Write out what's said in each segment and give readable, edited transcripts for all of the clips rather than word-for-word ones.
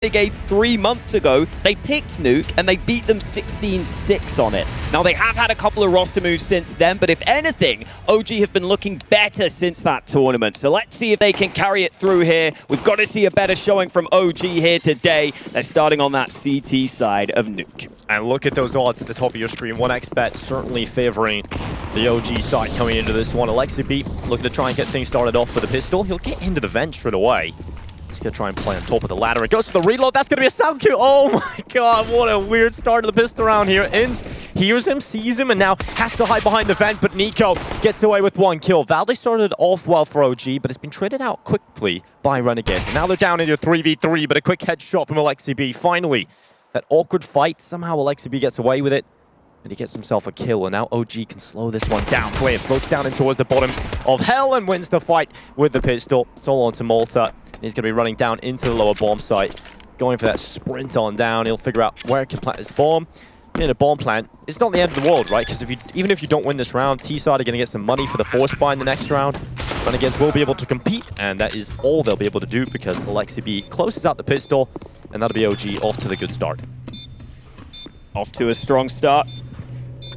Renegades 3 months ago, they picked Nuke and they beat them 16-6 on it. Now they have had a couple of roster moves since then, but if anything, OG have been looking better since that tournament. So let's see if they can carry it through here. We've got to see a better showing from OG here today. They're starting on that CT side of Nuke. And look at those odds at the top of your screen. 1xBet certainly favoring the OG side coming into this one. Alexi looking to try and get things started off with a pistol. He'll get into the vent straight away. He's going to try and play on top of the ladder. It goes for the reload. That's going to be a sound cue. Oh my god, what a weird start to the pistol round here. Inns hears him, sees him, and now has to hide behind the vent, but Nico gets away with one kill. Valde started off well for OG, but it's been traded out quickly by Renegades. And now they're down into a 3v3, but a quick headshot from Alexi. Finally, that awkward fight. Somehow Alexi gets away with it, and he gets himself a kill. And now OG can slow this one down. Play it, floats down in towards the bottom of hell and wins the fight with the pistol. It's all on to Malta. He's going to be running down into the lower bomb site, going for that sprint on down. He'll figure out where he can plant his bomb. In a bomb plant, it's not the end of the world, right? Because even if you don't win this round, T-side are going to get some money for the force buy in the next round. Renegades will be able to compete, and that is all they'll be able to do because Alexi closes out the pistol, and that'll be OG off to the good start. Off to a strong start.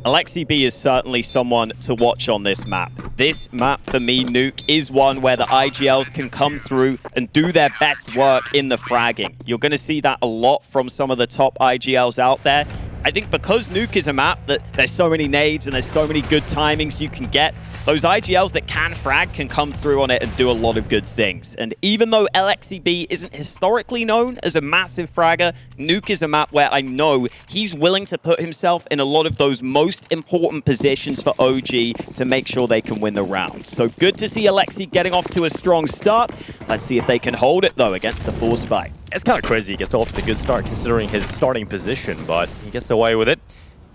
Alexi is certainly someone to watch on this map. This map, for me, Nuke, is one where the IGLs can come through and do their best work in the fragging. You're going to see that a lot from some of the top IGLs out there. I think because Nuke is a map that there's so many nades and there's so many good timings you can get, those IGLs that can frag can come through on it and do a lot of good things. And even though LXCB isn't historically known as a massive fragger, Nuke is a map where I know he's willing to put himself in a lot of those most important positions for OG to make sure they can win the round. So good to see Alexi getting off to a strong start. Let's see if they can hold it, though, against the force fight. It's kind of crazy he gets off to a good start considering his starting position, but he gets away with it,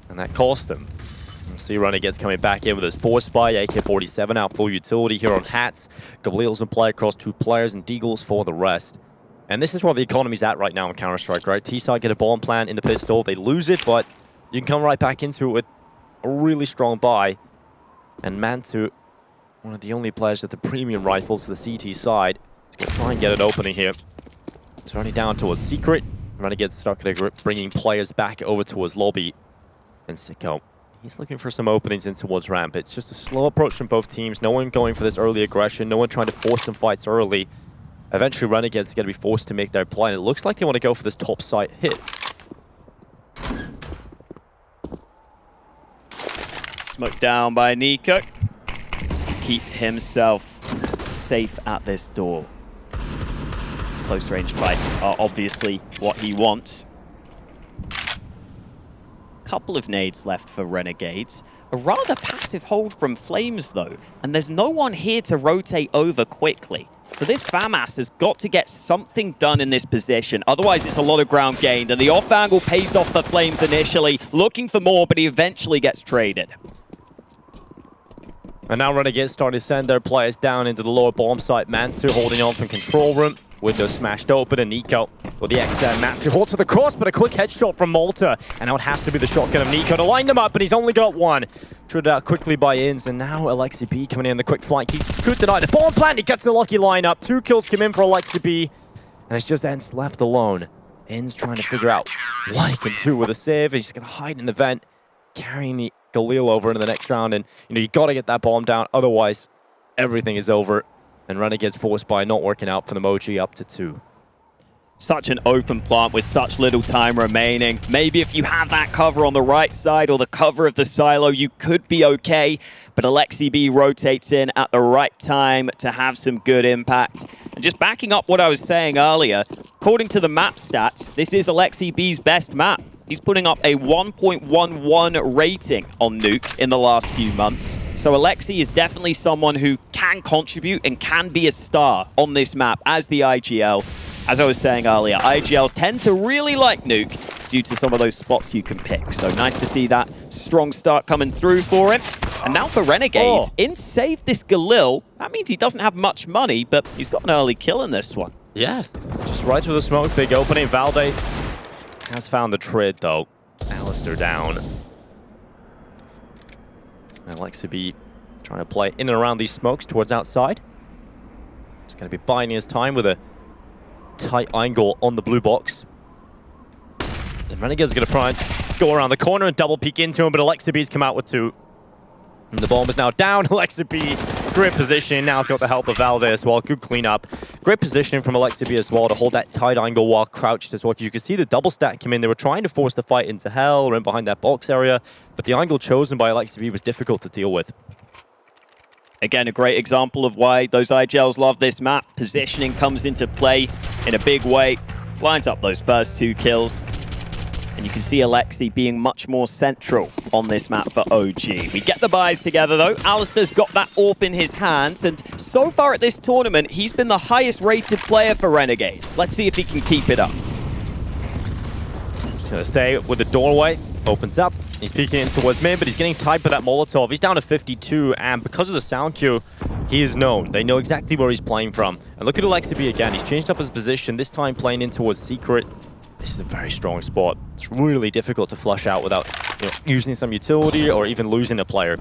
and that cost him. See Renegades coming back in with his force buy, AK-47 out full utility here on hats. Galil's in play across 2 players, and Deagles for the rest. And this is where the economy's at right now in Counter-Strike, right? T-side get a bomb plant in the pistol, they lose it, but you can come right back into it with a really strong buy. And Mantu, one of the only players with the premium rifles for the CT side, is going to try and get an opening here. It's running down towards Secret. Renegades stuck at bringing players back over towards lobby. And Sicko, he's looking for some openings in towards ramp. It's just a slow approach from both teams. No one going for this early aggression. No one trying to force some fights early. Eventually, Renegades are going to be forced to make their play. And it looks like they want to go for this top site hit. Smoked down by Nico to keep himself safe at this door. Close range fights are obviously what he wants. Couple of nades left for Renegades. A rather passive hold from Flames, though, and there's no one here to rotate over quickly. So this FAMAS has got to get something done in this position. Otherwise, it's a lot of ground gained, and the off angle pays off for Flames initially, looking for more, but he eventually gets traded. And now Renegades starting to send their players down into the lower bomb site. Mansu holding on from control room. Window smashed open, and Nico with the extend. Mansu holds for the cross, but a quick headshot from Malta. And now it has to be the shotgun of Nico to line them up, and he's only got one. Tried out quickly by Inns, and now Alexi coming in the quick flank. He could deny the bomb plant. He gets the lucky lineup. 2 kills come in for Alexi, and it's just Inns left alone. Inns trying to figure out what he can do with a save. He's just going to hide in the vent, carrying the Galil over into the next round. And you got to get that bomb down, otherwise everything is over. And Renegades forced by not working out for the Moji up to 2. Such an open plant with such little time remaining. Maybe if you have that cover on the right side or the cover of the silo, you could be okay. But Alexi rotates in at the right time to have some good impact. And just backing up what I was saying earlier, according to the map stats, this is Alexi best map. He's putting up a 1.11 rating on Nuke in the last few months. So Alexi is definitely someone who can contribute and can be a star on this map as the IGL. As I was saying earlier, IGLs tend to really like Nuke due to some of those spots you can pick. So nice to see that strong start coming through for him. And now for Renegades, Inns saved this Galil. That means he doesn't have much money, but he's got an early kill in this one. Yes, just right through the smoke, big opening. Valde has found the trade, though. Alistair down. Alexi trying to play in and around these smokes towards outside. He's going to be biding his time with a tight angle on the blue box. And Renegades going to try and go around the corner and double peek into him, but Alexibee's come out with 2. And the bomb is now down. Alexibee, great position. Now he's got the help of Valde as well. Good cleanup. Great positioning from Alexibee as well to hold that tight angle while crouched as well. You can see the double stack come in. They were trying to force the fight into hell or in behind that box area, but the angle chosen by Alexibee was difficult to deal with. Again, a great example of why those IGLs love this map. Positioning comes into play in a big way. Lines up those first 2 kills. And you can see Alexi being much more central on this map for OG. We get the buys together, though. Alistair's got that AWP in his hands, and so far at this tournament, he's been the highest-rated player for Renegades. Let's see if he can keep it up. Just gonna stay with the doorway. Opens up. He's peeking in towards mid, but he's getting tied by that Molotov. He's down to 52, and because of the sound cue, he is known. They know exactly where he's playing from. And look at Alexibee again. He's changed up his position, this time playing in towards Secret. This is a very strong spot. It's really difficult to flush out without using some utility or even losing a player.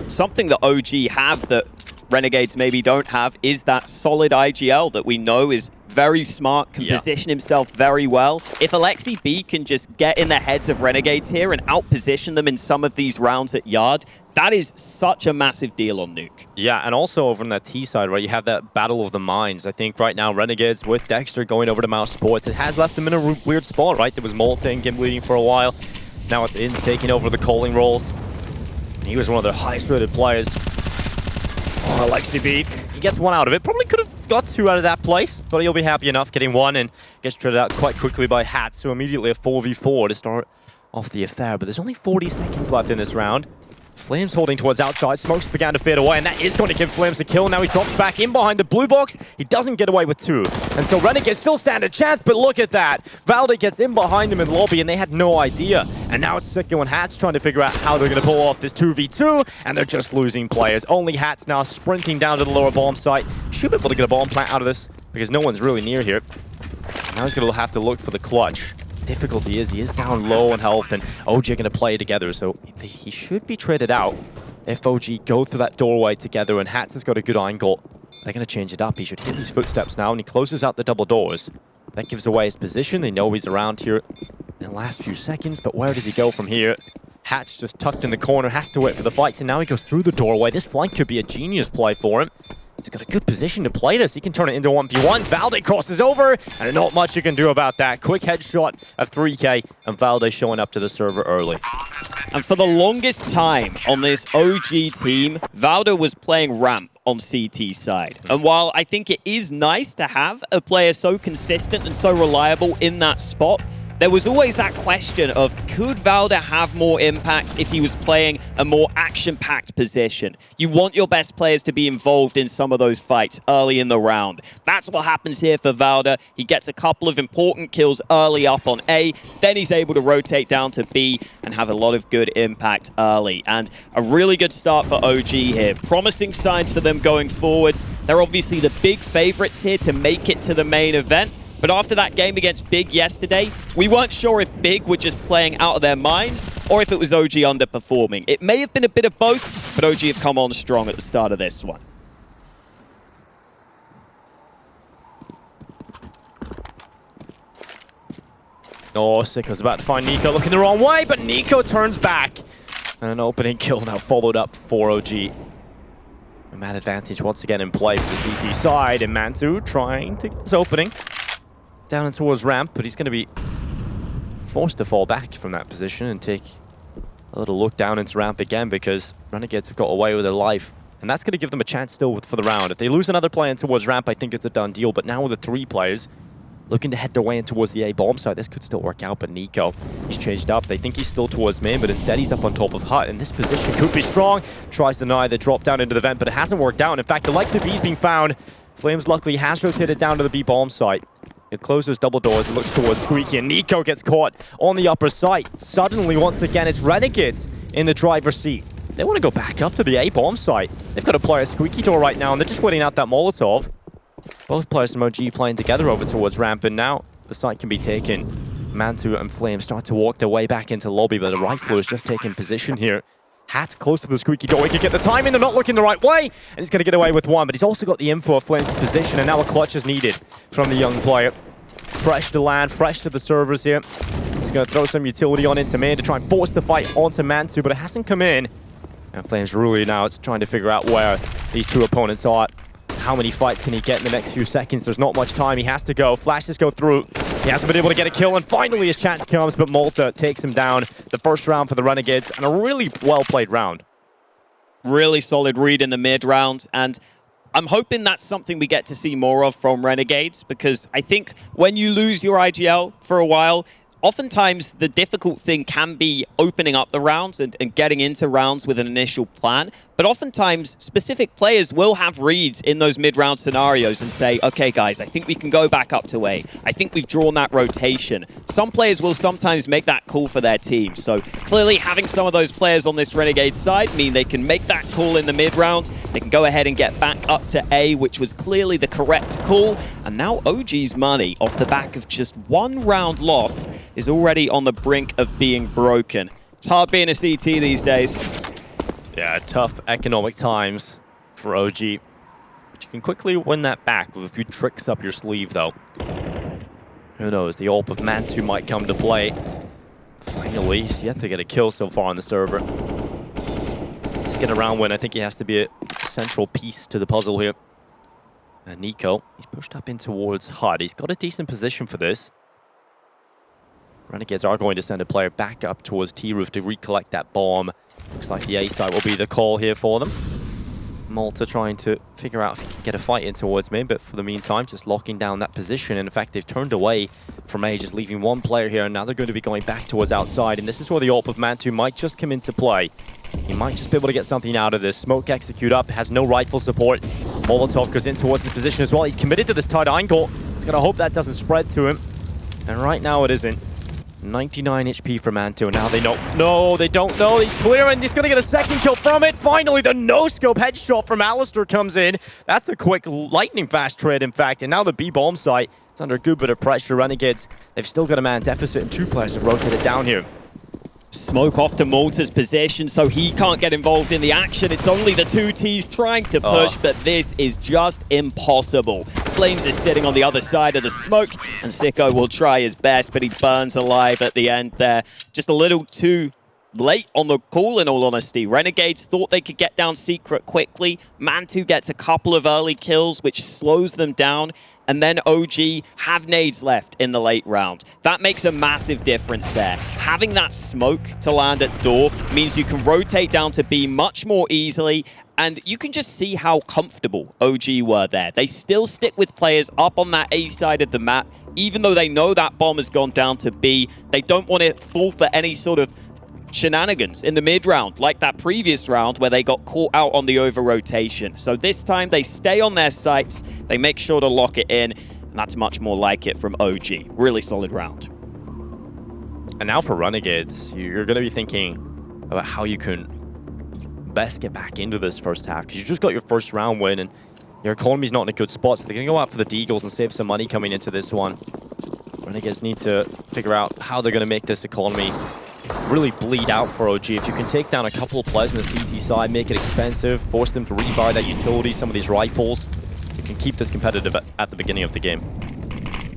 Something that OG have that Renegades maybe don't have is that solid IGL that we know is very smart, can position himself very well. If Alexibee can just get in the heads of Renegades here and outposition them in some of these rounds at Yard, that is such a massive deal on Nuke. Yeah, and also over on that T side, right, you have that battle of the minds. I think right now Renegades with Dexter going over to Mouse Sports, it has left them in a weird spot, right? There was Molten and Gim leading for a while. Now it's Inns taking over the calling roles. And he was one of their highest rated players. Oh, Alexibee, he gets 1 out of it. Probably could have got 2 out of that place, but he'll be happy enough getting 1 and gets traded out quite quickly by Hats, so immediately a 4v4 to start off the affair. But there's only 40 seconds left in this round. Flames holding towards outside. Smokes began to fade away, and that is going to give Flames a kill. Now he drops back in behind the blue box. He doesn't get away with 2. And so Renegades still stand a chance, but look at that. Valde gets in behind him in lobby, and they had no idea. And now it's Sicko and Hats trying to figure out how they're going to pull off this 2v2, and they're just losing players. Only Hats now sprinting down to the lower bomb site. Should be able to get a bomb plant out of this, because no one's really near here. Now he's going to have to look for the clutch. Difficulty is he is down low on health, and OG are going to play together, so he should be traded out if OG go through that doorway together, and Hats has got a good angle. They're going to change it up. He should hit his footsteps now, and he closes out the double doors. That gives away his position. They know he's around here in the last few seconds, but where does he go from here? Hats just tucked in the corner, has to wait for the fight, and now he goes through the doorway. This flank could be a genius play for him. He's got a good position to play this. He can turn it into 1v1s. Valde crosses over, and not much you can do about that. Quick headshot of 3K, and Valde showing up to the server early. And for the longest time on this OG team, Valde was playing ramp on CT side. And while I think it is nice to have a player so consistent and so reliable in that spot, there was always that question of, could Valde have more impact if he was playing a more action-packed position? You want your best players to be involved in some of those fights early in the round. That's what happens here for Valde. He gets a couple of important kills early up on A, then he's able to rotate down to B and have a lot of good impact early. And a really good start for OG here. Promising signs for them going forwards. They're obviously the big favorites here to make it to the main event. But after that game against Big yesterday, we weren't sure if Big were just playing out of their minds or if it was OG underperforming. It may have been a bit of both, but OG have come on strong at the start of this one. Oh, Sicko's about to find Nico, looking the wrong way, but Nico turns back. And an opening kill now followed up for OG. A man advantage once again in play for the CT side, and Mantu trying to get this opening. Down and towards ramp, but he's going to be forced to fall back from that position and take a little look down into ramp again because Renegades have got away with their life. And that's going to give them a chance still for the round. If they lose another player in towards ramp, I think it's a done deal. But now with the 3 players looking to head their way in towards the A bomb site, this could still work out. But Nico, he's changed up. They think he's still towards main, but instead he's up on top of Hut. And this position could be strong. Tries to deny the drop down into the vent, but it hasn't worked out. In fact, the likes of B's being found. Flames luckily has rotated down to the B bomb site. It closes those double doors and looks towards Squeaky, and Nico gets caught on the upper site. Suddenly, once again, it's Renegades in the driver's seat. They want to go back up to the A bomb site. They've got to play a Squeaky door right now, and they're just waiting out that Molotov. Both players from OG playing together over towards ramp, and now the site can be taken. Mantu and Flame start to walk their way back into lobby, but the Rifler is just taking position here. Hat close to the squeaky door. He could get the timing. They're not looking the right way. And he's going to get away with one. But he's also got the info of Flames' position. And now a clutch is needed from the young player. Fresh to land, fresh to the servers here. He's going to throw some utility on into main to try and force the fight onto Mantu. But it hasn't come in. And Flames really now it's trying to figure out where these two opponents are. How many fights can he get in the next few seconds? There's not much time. He has to go. Flashes go through. He hasn't been able to get a kill, and finally his chance comes, but Malta takes him down. The first round for the Renegades, and a really well-played round. Really solid read in the mid-round, and I'm hoping that's something we get to see more of from Renegades, because I think when you lose your IGL for a while, oftentimes the difficult thing can be opening up the rounds and getting into rounds with an initial plan. But oftentimes, specific players will have reads in those mid-round scenarios and say, okay, guys, I think we can go back up to A. I think we've drawn that rotation. Some players will sometimes make that call for their team. So clearly having some of those players on this Renegade side mean they can make that call in the mid-round. They can go ahead and get back up to A, which was clearly the correct call. And now OG's money, off the back of just one round loss, is already on the brink of being broken. It's hard being a CT these days. Yeah, tough economic times for OG. But you can quickly win that back with a few tricks up your sleeve, though. Who knows, the AWP of Mantu might come to play. Finally, he's yet to get a kill so far on the server. To get a round win, I think he has to be a central piece to the puzzle here. And Nico, he's pushed up in towards HUD. He's got a decent position for this. Renegades are going to send a player back up towards T-Roof to recollect that bomb. Looks like the A side will be the call here for them. Malta trying to figure out if he can get a fight in towards mid, but for the meantime, just locking down that position. And in fact, they've turned away from A, just leaving one player here, and now they're going to be going back towards outside. And this is where the AWP of Mantu might just come into play. He might just be able to get something out of this. Smoke execute up, has no rifle support. Molotov goes in towards his position as well. He's committed to this tight angle. He's going to hope that doesn't spread to him. And right now it isn't. 99 HP for Mantu, and now they know. No, they don't know. He's clearing. He's going to get a second kill from it. Finally, the no-scope headshot from Alistair comes in. That's a quick, lightning-fast trade, in fact. And now the B-bomb site is under a good bit of pressure. Renegades, they've still got a man deficit, and two players have rotated down here. Smoke off to Malta's position, so he can't get involved in the action. It's only the two Ts trying to push, but this is just impossible. Flames is sitting on the other side of the smoke, and Sicko will try his best, but he burns alive at the end there. Just a little too late on the call, in all honesty. Renegades thought they could get down secret quickly. Mantu gets a couple of early kills, which slows them down. And then OG have nades left in the late round. That makes a massive difference there. Having that smoke to land at door means you can rotate down to B much more easily, and you can just see how comfortable OG were there. They still stick with players up on that A side of the map, even though they know that bomb has gone down to B. They don't want to fall for any sort of shenanigans in the mid-round, like that previous round where they got caught out on the over-rotation. So this time they stay on their sights, they make sure to lock it in, and that's much more like it from OG. Really solid round. And now for Renegades, you're going to be thinking about how you can best get back into this first half, because you just got your first round win, and your economy's not in a good spot, so they're going to go out for the Deagles and save some money coming into this one. Renegades need to figure out how they're going to make this economy really bleed out for OG. If you can take down a couple of players on the CT side, make it expensive, force them to rebuy that utility, some of these rifles, you can keep this competitive at the beginning of the game.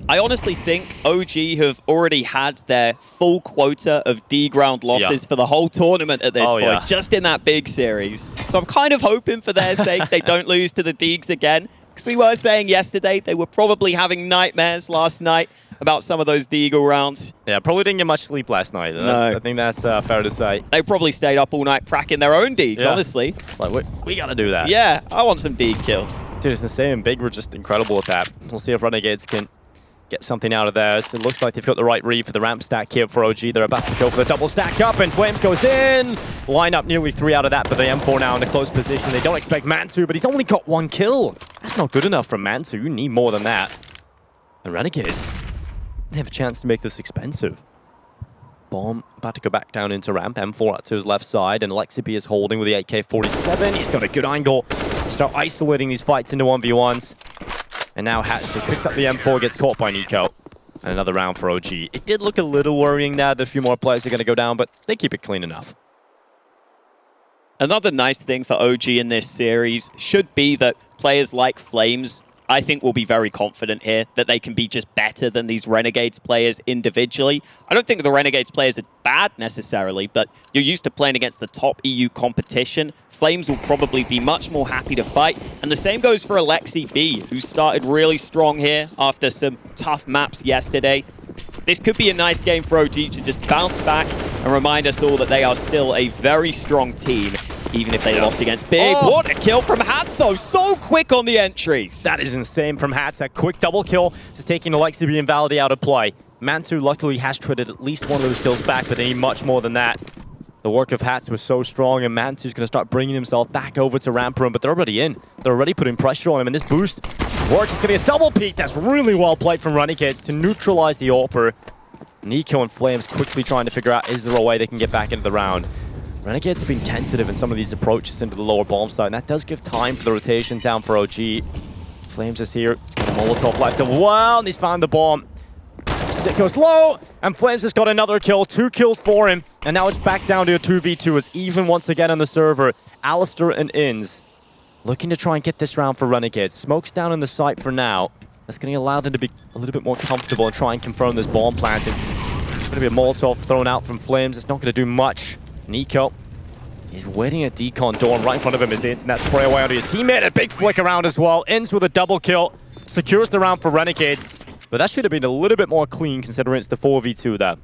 I honestly think OG have already had their full quota of D-ground losses for the whole tournament at this point, just in that big series. So I'm kind of hoping for their sake they don't lose to the Deags again, because we were saying yesterday they were probably having nightmares last night about some of those Deagle rounds. Yeah, probably didn't get much sleep last night. No. I think that's fair to say. They probably stayed up all night cracking their own Deags, honestly. It's like, we got to do that. Yeah, I want some Deag kills. Dude, it's the same. Big were just incredible at that. We'll see if Renegades can get something out of there. So it looks like they've got the right read for the ramp stack here for OG. They're about to go for the double stack up, and Flames goes in. Line up nearly 3 out of that, but the M4 now in a close position. They don't expect Mantu, but he's only got 1 kill. That's not good enough from Mantu. You need more than that. And Renegades, they have a chance to make this expensive. Bomb about to go back down into ramp. M4 up to his left side, and Lexi is holding with the AK-47. He's got a good angle. Start isolating these fights into 1v1s. And now Hatchley picks up the M4, gets caught by Nico. And another round for OG. It did look a little worrying there that a few more players are going to go down, but they keep it clean enough. Another nice thing for OG in this series should be that players like Flames, I think, will be very confident here that they can be just better than these Renegades players individually. I don't think the Renegades players are bad necessarily, but you're used to playing against the top EU competition. Flames will probably be much more happy to fight. And the same goes for Alexi B, who started really strong here after some tough maps yesterday. This could be a nice game for OG to just bounce back and remind us all that they are still a very strong team, even if they lost against Big. Oh. What a kill from Hats, though. So quick on the entries. That is insane from Hats. That quick double kill, just taking Alexi B and Valide out of play. Mantu luckily has traded at least one of those kills back, but they need much more than that. The work of Hats was so strong, and Mantu's going to start bringing himself back over to ramp room, but they're already in. They're already putting pressure on him, and this boost work is going to be a double peek. That's really well played from Renegades to neutralize the AWPer. Nico and Flames quickly trying to figure out, is there a way they can get back into the round? Renegades have been tentative in some of these approaches into the lower bomb site, and that does give time for the rotation down for OG. Flames is here. He's got a Molotov left as well, and he's found the bomb. It goes low, and Flames has got another kill. 2 kills for him, and now it's back down to a 2v2 as even once again on the server. Alistair and Inns looking to try and get this round for Renegades. Smoke's down in the site for now. That's going to allow them to be a little bit more comfortable and try and confirm this bomb planting. It's going to be a Molotov thrown out from Flames. It's not going to do much. Nico is waiting at Decon door, and right in front of him is Inns, and that spray away onto his teammate. A big flick around as well. Inns with a double kill. Secures the round for Renegades. But that should have been a little bit more clean considering it's the 4v2 there.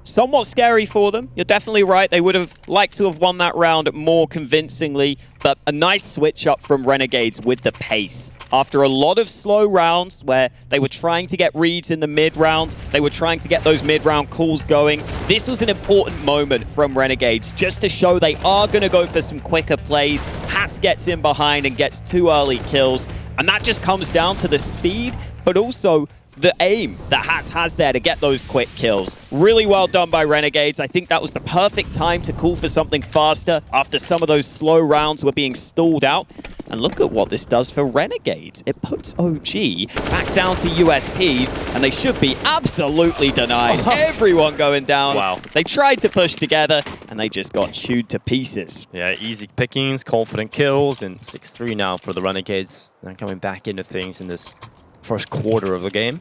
Somewhat scary for them. You're definitely right. They would have liked to have won that round more convincingly, but a nice switch up from Renegades with the pace. After a lot of slow rounds where they were trying to get reads in the mid-round, they were trying to get those mid-round calls going, this was an important moment from Renegades just to show they are going to go for some quicker plays. Hats gets in behind and gets 2 early kills, and that just comes down to the speed, but also the aim that Hats has there to get those quick kills. Really well done by Renegades. I think that was the perfect time to call for something faster after some of those slow rounds were being stalled out. And look at what this does for Renegades. It puts OG back down to USPs, and they should be absolutely denied. Everyone going down. Wow. They tried to push together, and they just got chewed to pieces. Yeah, easy pickings, confident kills, and 6-3 now for the Renegades. They're coming back into things in this first quarter of the game.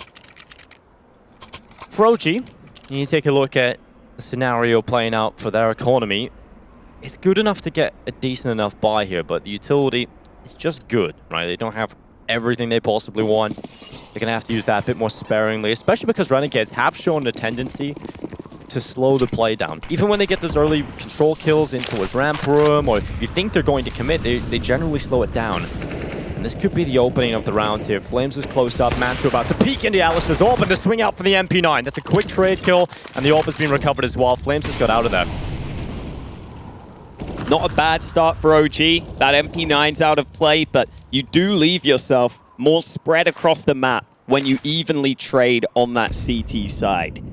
For OG, you take a look at the scenario playing out for their economy. It's good enough to get a decent enough buy here, but the utility is just good, right? They don't have everything they possibly want. They're going to have to use that a bit more sparingly, especially because Renegades have shown a tendency to slow the play down. Even when they get those early control kills into a ramp room, or you think they're going to commit, they generally slow it down. And this could be the opening of the round here. Flames is closed up. Mantu about to peek into Alistair's AWP and to swing out for the MP9. That's a quick trade kill, and the AWP has been recovered as well. Flames has got out of there. Not a bad start for OG. That MP9's out of play, but you do leave yourself more spread across the map when you evenly trade on that CT side.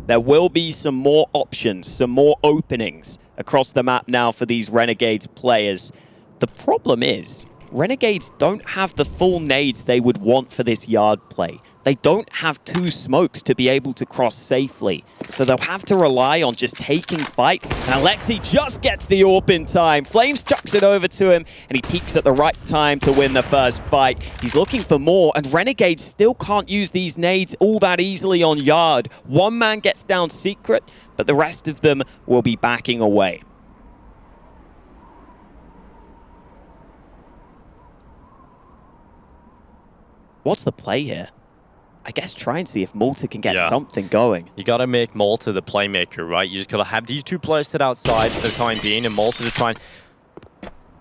There will be some more options, some more openings across the map now for these Renegades players. The problem is, Renegades don't have the full nades they would want for this yard play. They don't have 2 smokes to be able to cross safely. So they'll have to rely on just taking fights. And Alexi just gets the AWP in time. Flames chucks it over to him, and he peeks at the right time to win the first fight. He's looking for more, and Renegades still can't use these nades all that easily on yard. One man gets down secret, but the rest of them will be backing away. What's the play here? I guess try and see if Malta can get something going. You got to make Malta the playmaker, right? You just got to have these 2 players sit outside for the time being, and Malta to try and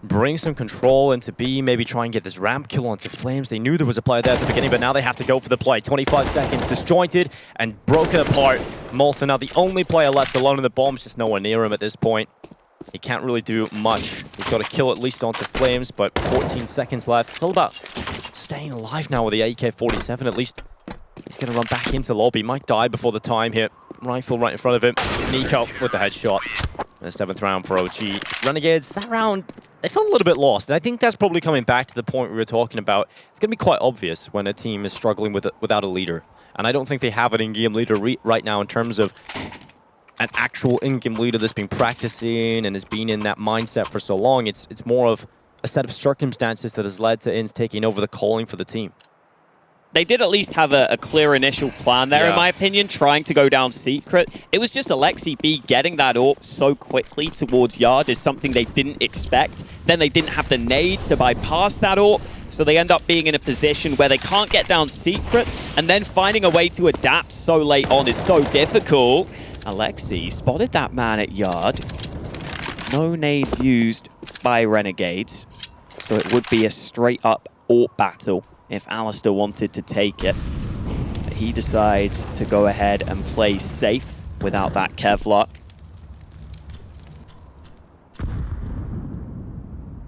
bring some control into B, maybe try and get this ramp kill onto Flames. They knew there was a player there at the beginning, but now they have to go for the play. 25 seconds, disjointed and broken apart. Malta now the only player left alone, and the bomb's just nowhere near him at this point. He can't really do much. He's got to kill at least onto Flames, but 14 seconds left. It's all about staying alive now with the AK-47. At least he's going to run back into lobby. Might die before the time here. Rifle right in front of him. Nico with the headshot. And a 7th round for OG. Renegades, that round, they felt a little bit lost. And I think that's probably coming back to the point we were talking about. It's going to be quite obvious when a team is struggling without a leader. And I don't think they have an in-game leader right now in terms of an actual in-game leader that's been practicing and has been in that mindset for so long. It's more of a set of circumstances that has led to Ins taking over the calling for the team. They did at least have a clear initial plan there, in my opinion, trying to go down secret. It was just Alexi B getting that AWP so quickly towards Yard is something they didn't expect. Then they didn't have the nades to bypass that AWP, so they end up being in a position where they can't get down secret, and then finding a way to adapt so late on is so difficult. Alexi spotted that man at Yard. No nades used by Renegades, so it would be a straight-up AWP battle if Alistair wanted to take it. But he decides to go ahead and play safe without that Kevlar.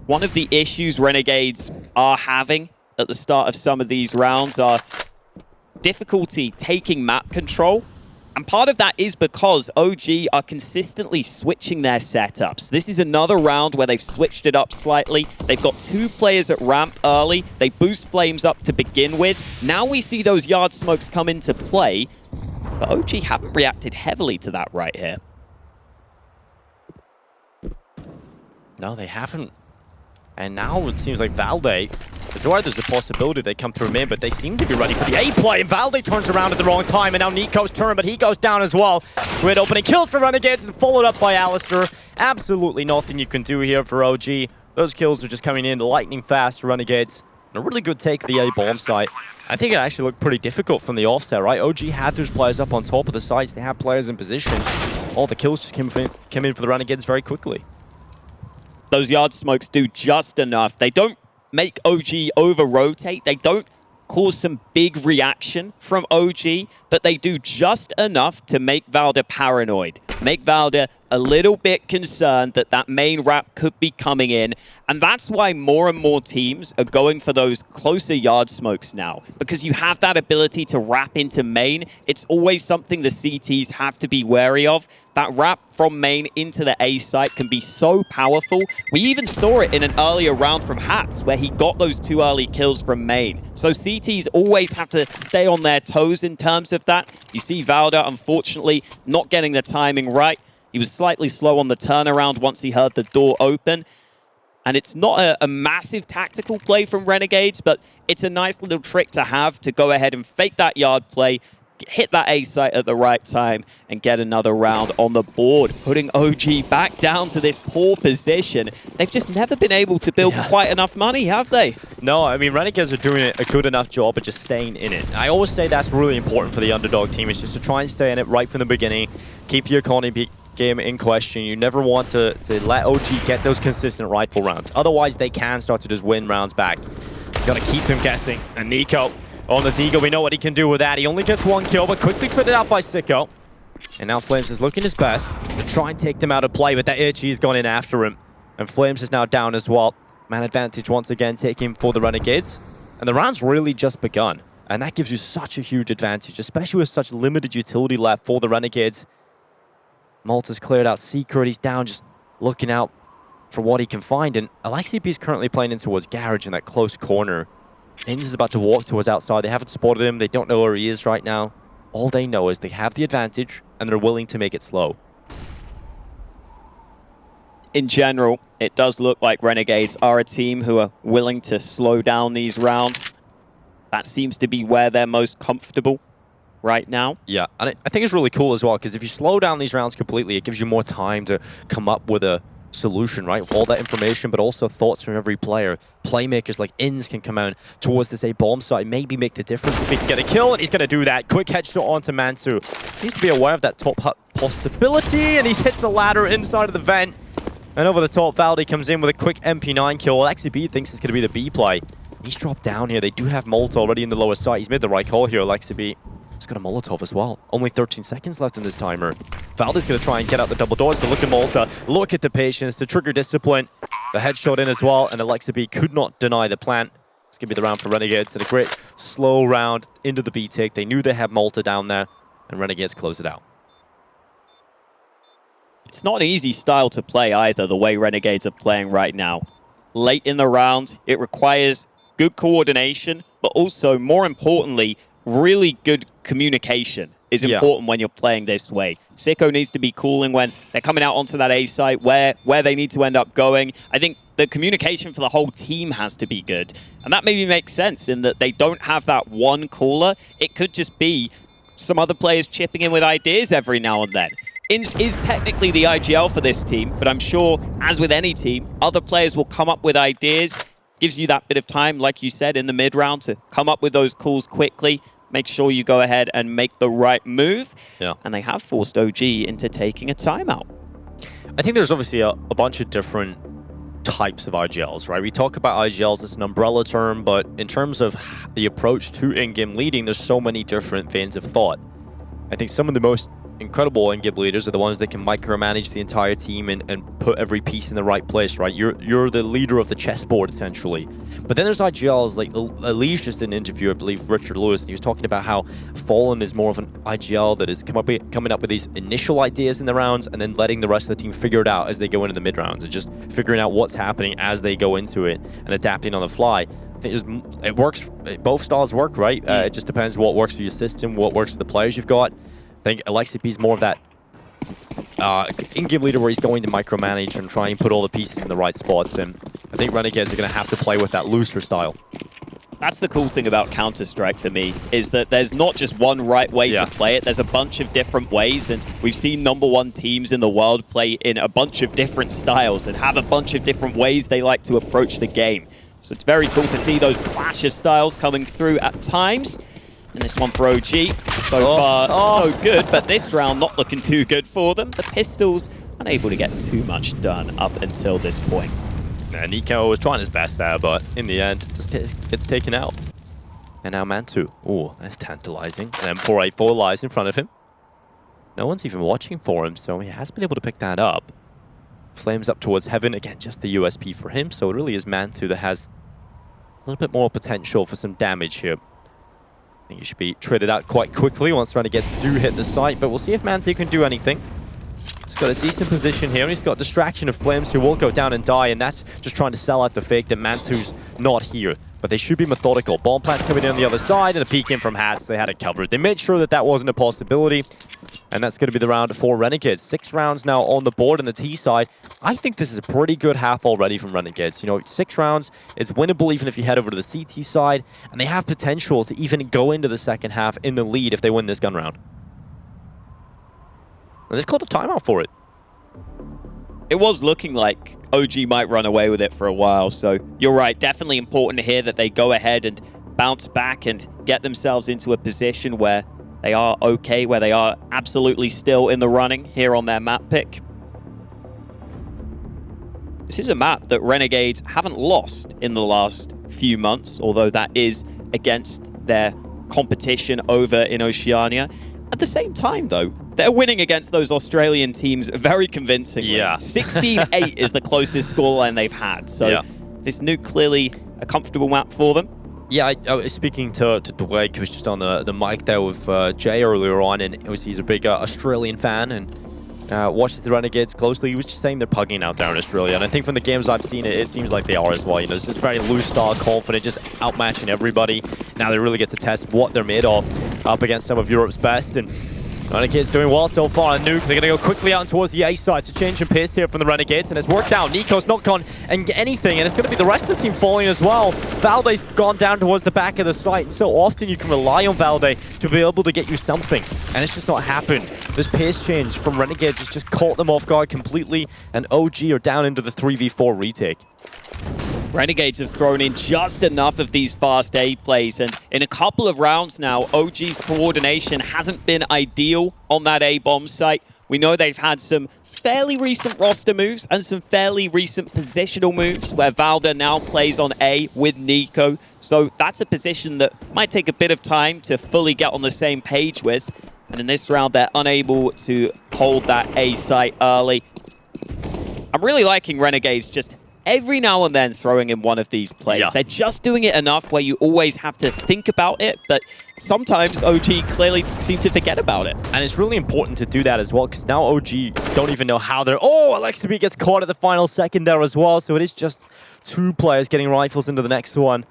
One of the issues Renegades are having at the start of some of these rounds are difficulty taking map control. And part of that is because OG are consistently switching their setups. This is another round where they've switched it up slightly. They've got 2 players at ramp early. They boost Flames up to begin with. Now we see those yard smokes come into play, but OG haven't reacted heavily to that right here. No, they haven't. And now it seems like Valde, there's the possibility they come through mid, but they seem to be ready for the A play, and Valde turns around at the wrong time, and now Nico's turn, but he goes down as well. Great opening kills for Renegades, and followed up by Alistair. Absolutely nothing you can do here for OG. Those kills are just coming in lightning fast for Renegades. And a really good take of the A bomb site. I think it actually looked pretty difficult from the offset, right? OG had those players up on top of the sites. They had players in position. All the kills just came in for the Renegades very quickly. Those yard smokes do just enough. They don't make OG over-rotate. They don't cause some big reaction from OG, but they do just enough to make Valde paranoid. Make Valde a little bit concerned that that main wrap could be coming in. And that's why more and more teams are going for those closer yard smokes now. Because you have that ability to wrap into main. It's always something the CTs have to be wary of. That wrap from main into the A site can be so powerful. We even saw it in an earlier round from Hats, where he got those 2 early kills from main. So CTs always have to stay on their toes in terms of that. You see Valde, unfortunately, not getting the timing right. He was slightly slow on the turnaround once he heard the door open. And it's not a massive tactical play from Renegades, but it's a nice little trick to have to go ahead and fake that yard play, hit that A site at the right time, and get another round on the board, putting OG back down to this poor position. They've just never been able to build quite enough money, have they? No, I mean, Renegades are doing a good enough job of just staying in it. I always say that's really important for the underdog team, is just to try and stay in it right from the beginning, keep the economy game in question. You never want to let OG get those consistent rifle rounds. Otherwise, they can start to just win rounds back. Got to keep them guessing. And Nico on the Deagle, we know what he can do with that. He only gets 1 kill, but quickly put it out by Sicko. And now Flames is looking his best to try and take them out of play, but that Itchy has gone in after him. And Flames is now down as well. Man advantage once again taking for the Renegades. And the round's really just begun. And that gives you such a huge advantage, especially with such limited utility left for the Renegades. Malta's cleared out Secret. He's down just looking out for what he can find. And Alexi B is currently playing in towards Garage in that close corner. Ins is about to walk towards outside. They haven't spotted him. They don't know where he is right now. All they know is they have the advantage and they're willing to make it slow. In general, it does look like Renegades are a team who are willing to slow down these rounds. That seems to be where they're most comfortable right now. Yeah, and I think it's really cool as well, because if you slow down these rounds completely, it gives you more time to come up with a solution, right? With all that information, but also thoughts from every player. Playmakers like Ins can come out towards this A bomb site, maybe make the difference if he can get a kill, and he's going to do that. Quick headshot onto Mansu. Seems to be aware of that top hut possibility, and he's hit the ladder inside of the vent. And over the top, Valde comes in with a quick MP9 kill. Alexi B thinks it's going to be the B play. He's dropped down here. They do have Molt already in the lower site. He's made the right call here, Alexi B. He's got a Molotov as well. Only 13 seconds left in this timer. Valde's going to try and get out the double doors, but look at Malta. Look at the patience, the trigger discipline. The headshot in as well, and Alexi B could not deny the plant. It's going to be the round for Renegades, and a great slow round into the B take. They knew they had Malta down there, and Renegades close it out. It's not an easy style to play either, the way Renegades are playing right now. Late in the round, it requires good coordination, but also, more importantly, really good communication. is important when you're playing this way. Sicko needs to be cooling when they're coming out onto that A site where they need to end up going. I think the communication for the whole team has to be good. And that maybe makes sense in that they don't have that one caller. It could just be some other players chipping in with ideas every now and then. Is technically the IGL for this team, but I'm sure, as with any team, other players will come up with ideas. Gives you that bit of time, like you said, in the mid-round to come up with those calls quickly. Make sure you go ahead and make the right move. Yeah. And they have forced OG into taking a timeout. I think there's obviously a bunch of different types of IGLs, right? We talk about IGLs as an umbrella term, but in terms of the approach to in-game leading, there's so many different veins of thought. I think some of the most incredible in-game leaders are the ones that can micromanage the entire team and put every piece in the right place, right? You're the leader of the chessboard, essentially. But then there's IGLs, like Elise just did an interview, I believe, Richard Lewis, and he was talking about how Fallen is more of an IGL that is coming up with these initial ideas in the rounds and then letting the rest of the team figure it out as they go into the mid-rounds and just figuring out what's happening as they go into it and adapting on the fly. I think it works, both styles work, right? It just depends what works for your system, what works for the players you've got. I think Alexi is more of that in-game leader where he's going to micromanage and try and put all the pieces in the right spots. And I think Renegades are going to have to play with that looser style. That's the cool thing about Counter-Strike for me, is that there's not just one right way to play it. There's a bunch of different ways, and we've seen #1 teams in the world play in a bunch of different styles and have a bunch of different ways they like to approach the game. So it's very cool to see those clash of styles coming through at times. And this one for OG, so far so good, but this round not looking too good for them. The Pistols unable to get too much done up until this point. And Nico was trying his best there, but in the end, just gets taken out. And now Mantu. Oh, that's tantalizing. And then 484 lies in front of him. No one's even watching for him, so he has been able to pick that up. Flames up towards heaven. Again, just the USP for him, so it really is Mantu that has a little bit more potential for some damage here. I think he should be traded out quite quickly once Renegades do hit the site, but we'll see if Mantu can do anything. He's got a decent position here, and he's got distraction of Flames who will go down and die, and that's just trying to sell out the fake that Mantu's not here. But they should be methodical. Bomb plants coming in on the other side, and a peek in from Hats. They had it covered. They made sure that that wasn't a possibility, and that's going to be the round for Renegades. 6 rounds now on the board on the T side. I think this is a pretty good half already from Renegades. You know, 6 rounds, it's winnable even if you head over to the CT side, and they have potential to even go into the second half in the lead if they win this gun round. And they've called a timeout for it. It was looking like OG might run away with it for a while, so you're right. Definitely important to hear that they go ahead and bounce back and get themselves into a position where they are okay, where they are absolutely still in the running here on their map pick. This is a map that Renegades haven't lost in the last few months, although that is against their competition over in Oceania. At the same time, though, they're winning against those Australian teams very convincingly. Yeah. 16-8 is the closest scoreline they've had. So this Nuke clearly a comfortable map for them. Yeah, I was speaking to Dwight, who was just on the mic there with Jay earlier on, and obviously he's a big Australian fan and watches the Renegades closely. He was just saying they're pugging out there in Australia, and I think from the games I've seen, it seems like they are as well. You know, it's just very loose style, confident, just outmatching everybody. Now they really get to test what they're made of up against some of Europe's best, and Renegades doing well so far. Nuke, they're going to go quickly out towards the A side to change and pace here from the Renegades, and it's worked out. Nico's not gone and anything, and it's going to be the rest of the team falling as well. Valde's gone down towards the back of the site. So often you can rely on Valde to be able to get you something, and it's just not happened. This pace change from Renegades has just caught them off guard completely, and OG are down into the 3v4 retake. Renegades have thrown in just enough of these fast A plays, and in a couple of rounds now, OG's coordination hasn't been ideal on that A bomb site. We know they've had some fairly recent roster moves and some fairly recent positional moves where Valda now plays on A with Nico. So that's a position that might take a bit of time to fully get on the same page with. And in this round, they're unable to hold that A site early. I'm really liking Renegades just every now and then throwing in one of these plays. They're just doing it enough where you always have to think about it, but sometimes OG clearly seem to forget about it. And it's really important to do that as well, because now OG don't even know how they're... Oh, Alexi gets caught at the final second there as well, so it is just 2 players getting rifles into the next one.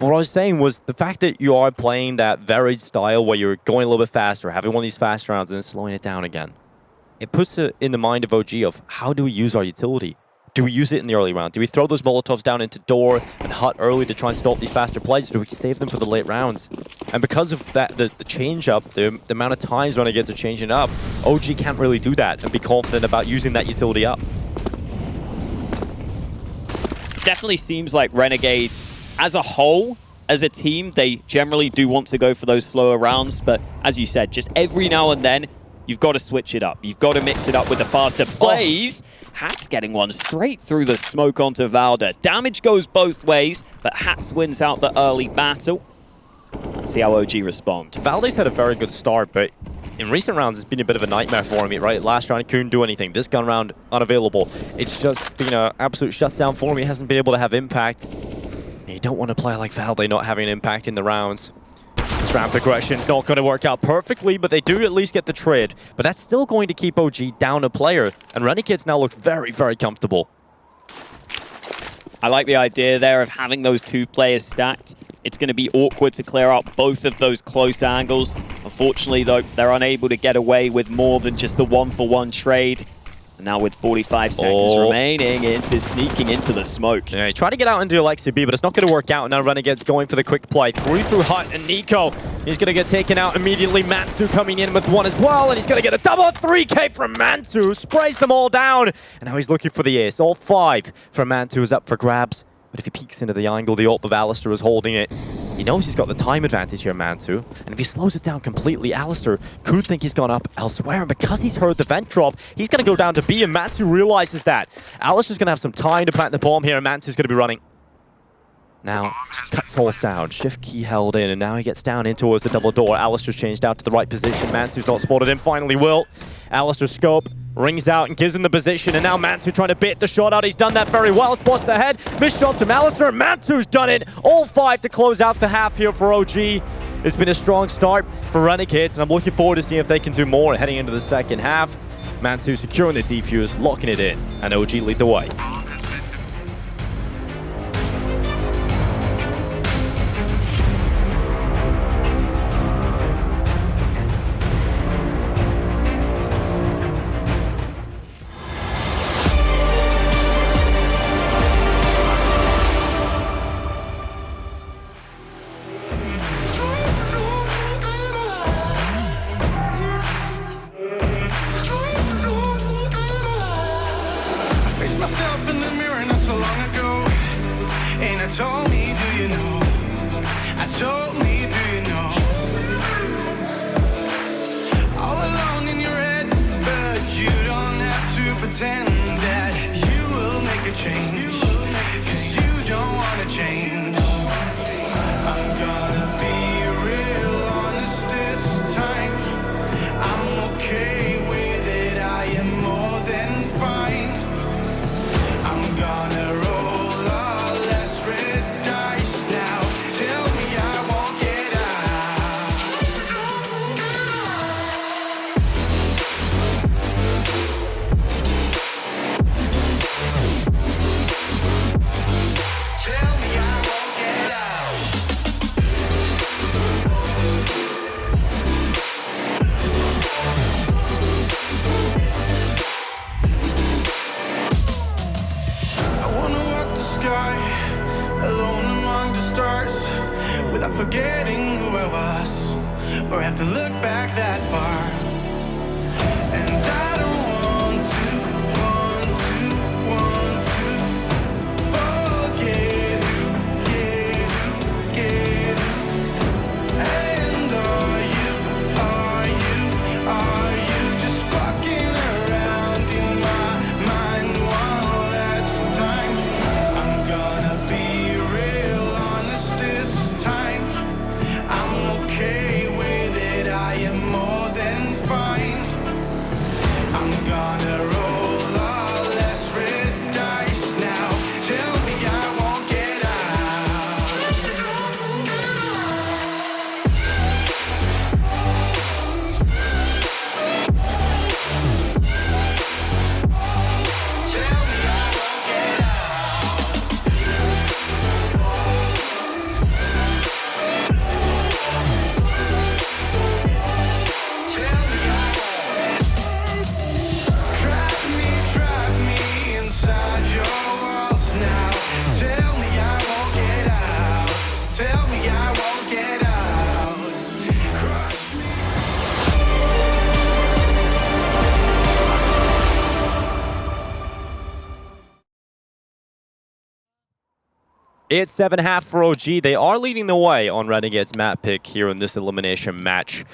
what I was saying was the fact that you are playing that varied style where you're going a little bit faster, having one of these fast rounds and then slowing it down again. It puts it in the mind of OG of how do we use our utility? Do we use it in the early round? Do we throw those Molotovs down into door and hut early to try and stop these faster plays? Or do we save them for the late rounds? And because of that, the change up, the amount of times Renegades are changing up, OG can't really do that and be confident about using that utility up. Definitely seems like Renegades, as a whole, as a team, they generally do want to go for those slower rounds. But as you said, just every now and then, you've got to switch it up. You've got to mix it up with the faster plays. Hats getting one straight through the smoke onto Valda. Damage goes both ways, but Hats wins out the early battle. Let's see how OG respond. Valde's had a very good start, but in recent rounds, it's been a bit of a nightmare for him, right? Last round, he couldn't do anything. This gun round, unavailable. It's just been an absolute shutdown for him. He hasn't been able to have impact. And you don't want to play like Valde not having an impact in the rounds. This round progression's not going to work out perfectly, but they do at least get the trade. But that's still going to keep OG down a player. And Renegades now look very, very comfortable. I like the idea there of having those two players stacked. It's going to be awkward to clear out both of those close angles. Unfortunately, though, they're unable to get away with more than just the one-for-one trade. And now with 45 seconds remaining, it's sneaking into the smoke. Yeah, he tried to get out into Alexi B, but it's not going to work out. Now Renegades going for the quick play. Through Hut and Nico. He's going to get taken out immediately. Mantu coming in with one as well, and he's going to get a double 3K from Mantu. Sprays them all down, and now he's looking for the ace. All 5 from Mantu is up for grabs. But if he peeks into the angle, the ult of Alistair is holding it. He knows he's got the time advantage here, Mantu. And if he slows it down completely, Alistair could think he's gone up elsewhere. And because he's heard the vent drop, he's going to go down to B, and Mantu realizes that. Alistair's going to have some time to plant the bomb here, and Mantu's going to be running. Now, cuts all sound. Shift key held in, and now he gets down in towards the double door. Alistair's changed out to the right position. Mantu's not spotted him. Finally will. Alistair's scope rings out and gives him the position, and now Mantu trying to bait the shot out. He's done that very well. Spots the head. Missed shot from Alistair, and Mantu's done it. All 5 to close out the half here for OG. It's been a strong start for Renegades, and I'm looking forward to seeing if they can do more heading into the second half. Mantu securing the defuse, locking it in, and OG lead the way. Myself in It's 7.5 for OG. They are leading the way on Renegades map pick here in this elimination match.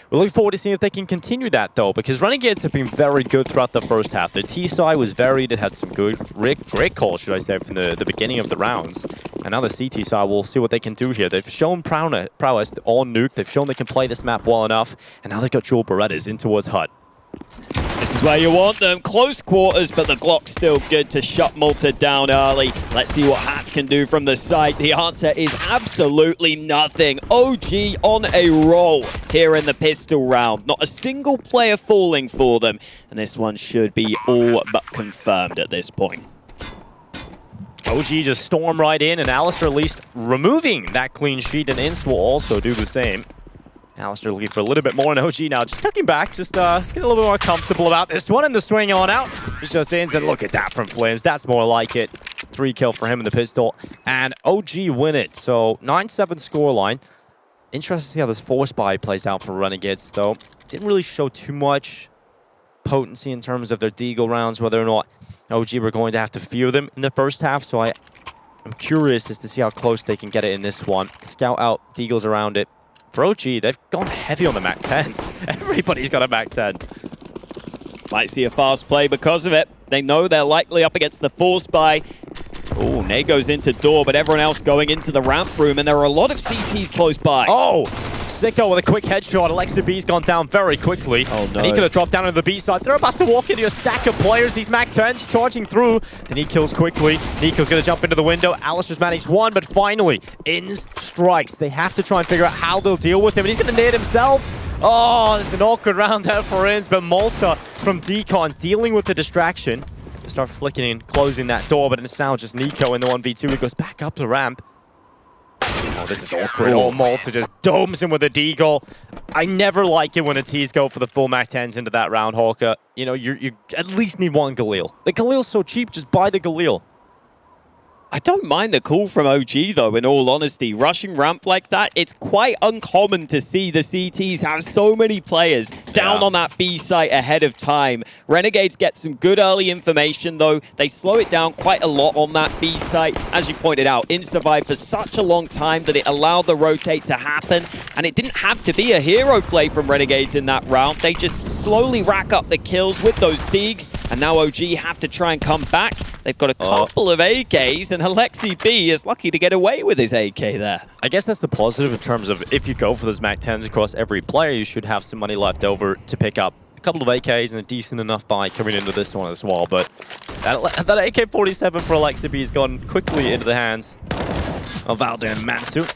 We're looking forward to seeing if they can continue that, though, because Renegades have been very good throughout the first half. The T side was varied. It had some great calls, should I say, from the beginning of the rounds. And now the CT side, we'll see what they can do here. They've shown prowess on Nuke. They've shown they can play this map well enough. And now they've got dual Berettas in towards Hut. This is where you want them. Close quarters, but the Glock's still good to shut Malta down early. Let's see what Hats can do from the side. The answer is absolutely nothing. OG on a roll here in the pistol round. Not a single player falling for them. And this one should be all but confirmed at this point. OG just storm right in, and Alistair at least removing that clean sheet, and Ince will also do the same. Alistair looking for a little bit more, and OG now just tucking back, just getting a little bit more comfortable about this one, and the swing on out. It's just Ince, and look at that from Flames. That's more like it. 3 kill for him in the pistol, and OG win it. So 9-7 scoreline. Interesting to see how this force buy plays out for Renegades, though. Didn't really show too much potency in terms of their deagle rounds, whether or not OG were going to have to fear them in the first half. So I'm curious as to see how close they can get it in this one. Scout out, deagles around it. For OG, they've gone heavy on the Mac 10s. Everybody's got a Mac 10. Might see a fast play because of it. They know they're likely up against the force buy. Oh, Nay goes into door, but everyone else going into the ramp room, and there are a lot of CTs close by. Oh! Sicko with a quick headshot. Alexa B's gone down very quickly. Oh, no. And he could have dropped down to the B side. They're about to walk into a stack of players. These Mac 10s charging through. Then he kills quickly. Nico's going to jump into the window. Alistair's managed one, but finally, Inns strikes. They have to try and figure out how they'll deal with him. And he's going to nade himself. Oh, it's an awkward round there for Inns, but Malta from Decon dealing with the distraction. They start flicking and closing that door, but it's now just Nico in the 1v2. He goes back up the ramp. Oh, this is awkward. Oh, Malta just domes him with a deagle. I never like it when a T's go for the full Mac 10s into that round, Hawker. You know, you at least need one Galil. The Galil's so cheap, just buy the Galil. I don't mind the call from OG, though, in all honesty. Rushing ramp like that, it's quite uncommon to see the CTs have so many players down on that B site ahead of time. Renegades get some good early information, though. They slow it down quite a lot on that B site. As you pointed out, In survived for such a long time that it allowed the rotate to happen, and it didn't have to be a hero play from Renegades in that round. They just slowly rack up the kills with those Deags, and now OG have to try and come back. They've got a couple of AKs, and Alexi B is lucky to get away with his AK there. I guess that's the positive in terms of if you go for those Mac 10s across every player, you should have some money left over to pick up a couple of AKs and a decent enough buy coming into this one as well. But that AK-47 for Alexi B has gone quickly into the hands of Valde and Mansu.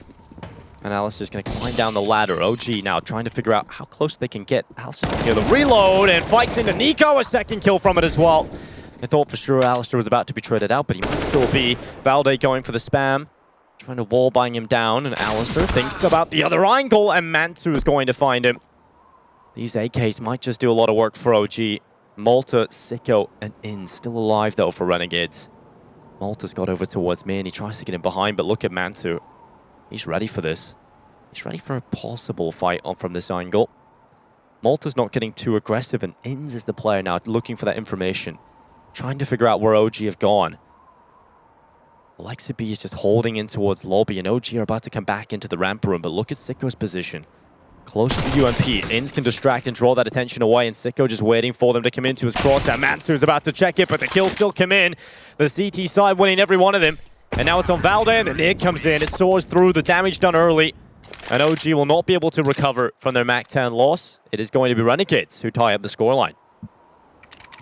And Alistair's going to climb down the ladder. OG now trying to figure out how close they can get. Alistair here, the reload, and fights into Nico. A second kill from it as well. I thought for sure Alistair was about to be traded out, but he might still be. Valde going for the spam, trying to wallbang him down, and Alistair thinks about the other angle, and Mansu is going to find him. These AKs might just do a lot of work for OG. Malta, Sicko, and In still alive, though, for Renegades. Malta's got over towards me, and he tries to get him behind, but look at Mansu. He's ready for this. He's ready for a possible fight on from this angle. Malta's not getting too aggressive, and Inns is the player now looking for that information. Trying to figure out where OG have gone. Alexa B is just holding in towards lobby, and OG are about to come back into the ramp room, but look at Sicko's position. Close to the UMP. Inns can distract and draw that attention away, and Sicko just waiting for them to come into his crosshair. Mansu's about to check it, but the kills still come in. The CT side winning every one of them. And now it's on Valde, and the nade comes in. It soars through, the damage done early. And OG will not be able to recover from their Mac 10 loss. It is going to be Renegades who tie up the scoreline.